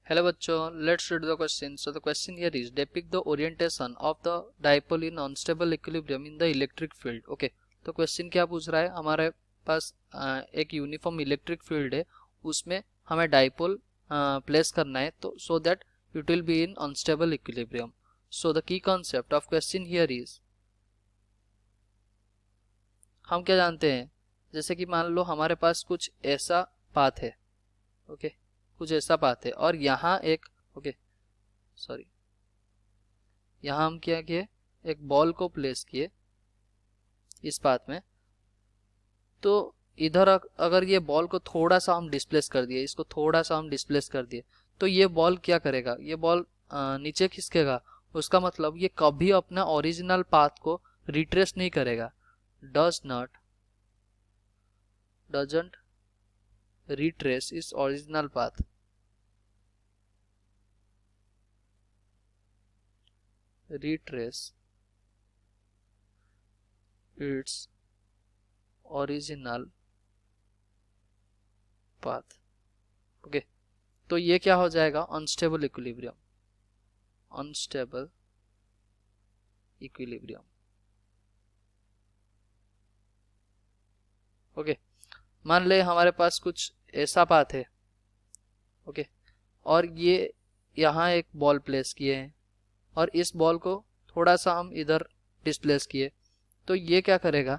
Hello बच्चों, let's read the question. So the question here is depict the orientation of the dipole in unstable equilibrium in the electric field. Okay, तो question क्या पूछ रहा है, हमारे पास एक uniform electric field है, उसमें हमें डाइपोल प्लेस करना है, तो so that it will be in unstable equilibrium. So the key concept of question here is, हम क्या जानते हैं, जैसे कि मान लो हमारे पास कुछ ऐसा पाथ है. ओके, कुछ ऐसा पाथ है और यहाँ एक ओके सॉरी यहाँ हम क्या किए, एक बॉल को प्लेस किए इस पाथ में. तो इधर अगर ये बॉल को थोड़ा सा हम डिस्प्लेस कर दिए, इसको थोड़ा सा हम डिस्प्लेस कर दिए, तो ये बॉल क्या करेगा, ये बॉल नीचे खिसकेगा. उसका मतलब ये कभी अपना ओरिजिनल पाथ को रिट्रेस नहीं करेगा. डजंट रिट्रेस इस original path. retrace its original path. Okay, तो ये क्या हो जाएगा, unstable equilibrium. Unstable equilibrium. Okay, मान ले हमारे पास कुछ ऐसा पाथ है. ओके, और ये यहाँ एक बॉल प्लेस किए हैं और इस बॉल को थोड़ा सा हम इधर डिस्प्लेस किए, तो ये क्या करेगा,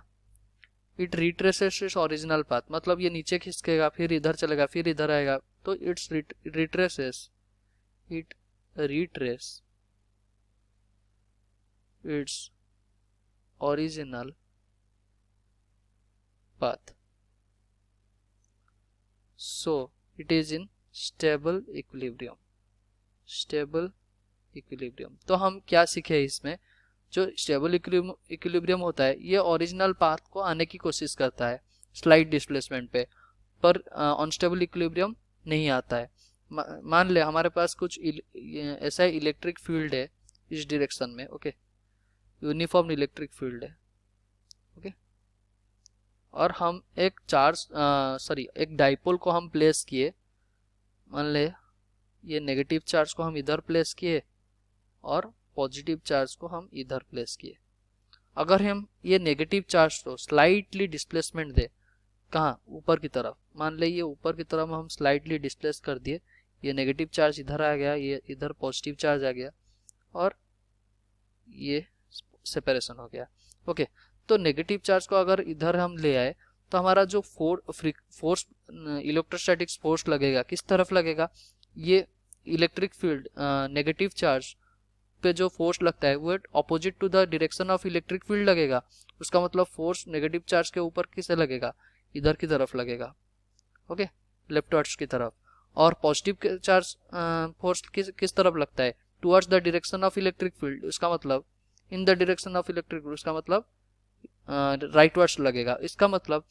it retraces its original path. मतलब ये नीचे खिसकेगा, फिर इधर चलेगा, फिर इधर आएगा, तो it's retraces it retrace its original path. So it is in stable equilibrium. Stable equilibrium. तो हम क्या सीखे इसमें, जो स्टेबल इक्विलिब्रियम होता है ये ओरिजिनल पाथ को आने की कोशिश करता है स्लाइड डिस्प्लेसमेंट पे, पर अनस्टेबल इक्विलिब्रियम नहीं आता है. मान ले हमारे पास कुछ ऐसा इलेक्ट्रिक फील्ड है इस डायरेक्शन में. ओके, यूनिफॉर्म इलेक्ट्रिक फील्ड है. ओके, और हम एक एक डाइपोल को हम प्लेस किए. मान ले ये नेगेटिव चार्ज को हम इधर प्लेस किए और पॉजिटिव चार्ज को हम इधर प्लेस किए. अगर हम ये नेगेटिव चार्ज को स्लाइटली डिस्प्लेसमेंट दे, कहाँ, ऊपर की तरफ, मान ले ये ऊपर की तरफ हम स्लाइटली डिस्प्लेस कर दिए, ये नेगेटिव चार्ज इधर आ गया, ये इधर पॉजिटिव चार्ज आ गया और ये सेपरेशन हो गया. ओके, तो नेगेटिव चार्ज को अगर इधर हम ले आए, तो हमारा जो फोर्स इलेक्ट्रोस्टैटिक फोर्स लगेगा किस तरफ लगेगा, ये इलेक्ट्रिक फील्ड नेगेटिव चार्ज पे जो फोर्स लगता है वो opposite to the direction of electric field लगेगा. उसका मतलब फोर्स नेगेटिव चार्ज के ऊपर किसे लगेगा, इधर की तरफ लगेगा. ओके, लेफ्टवर्ड्स की तरफ. और पॉजिटिव चार्ज फोर्स किस तरफ लगता है, towards the direction of electric field. उसका मतलब in the direction of electric field, उसका मतलब राइटवर्ड्स लगेगा. इसका मतलब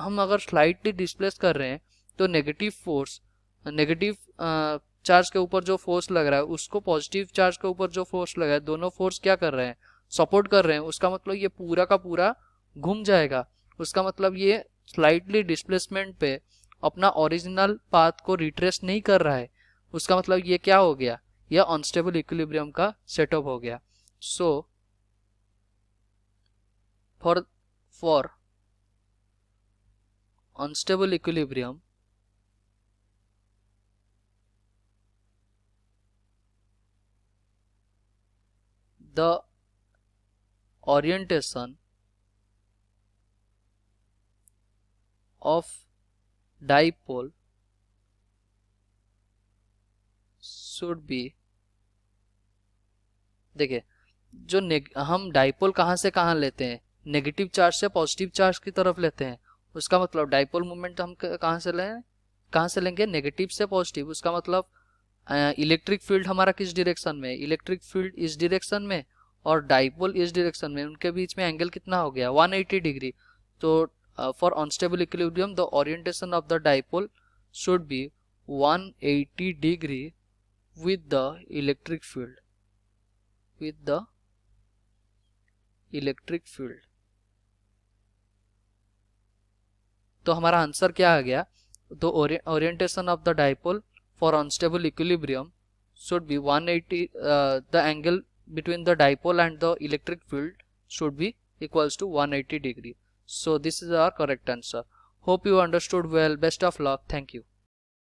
हम अगर स्लाइटली डिस्प्लेस कर रहे हैं, तो नेगेटिव फोर्स, नेगेटिव चार्ज के ऊपर जो फोर्स लग रहा है उसको पॉजिटिव चार्ज के ऊपर जो फोर्स लगा है, दोनों फोर्स क्या कर रहे हैं, सपोर्ट कर रहे हैं. उसका मतलब ये पूरा का पूरा घूम जाएगा. उसका मतलब ये स्लाइटली डिस्प्लेसमेंट पे अपना ओरिजिनल पाथ को रिट्रेस नहीं कर रहा है. उसका मतलब ये क्या हो गया, यह अनस्टेबल इक्विलिब्रियम का सेटअप हो गया. So for unstable equilibrium, the orientation of dipole should be, देखिए जो हम डाइपोल कहाँ से कहाँ लेते हैं, नेगेटिव चार्ज से पॉजिटिव चार्ज की तरफ लेते हैं. उसका मतलब डाइपोल मूवमेंट हम कहाँ से लेंगे, नेगेटिव से पॉजिटिव. उसका मतलब इलेक्ट्रिक फील्ड हमारा किस डायरेक्शन में, इलेक्ट्रिक फील्ड इस डायरेक्शन में और डाइपोल इस डायरेक्शन में, उनके बीच में एंगल कितना हो गया, 180 डिग्री. तो for unstable equilibrium the orientation of the dipole should be 180 degree with the electric field, with the electric field. तो हमारा आंसर क्या आ गया, तो orientation of the dipole for unstable equilibrium should be 180, the angle between the dipole and the electric field should be equals to 180 degree. So this is our correct answer. Hope you understood well. Best of luck. Thank you.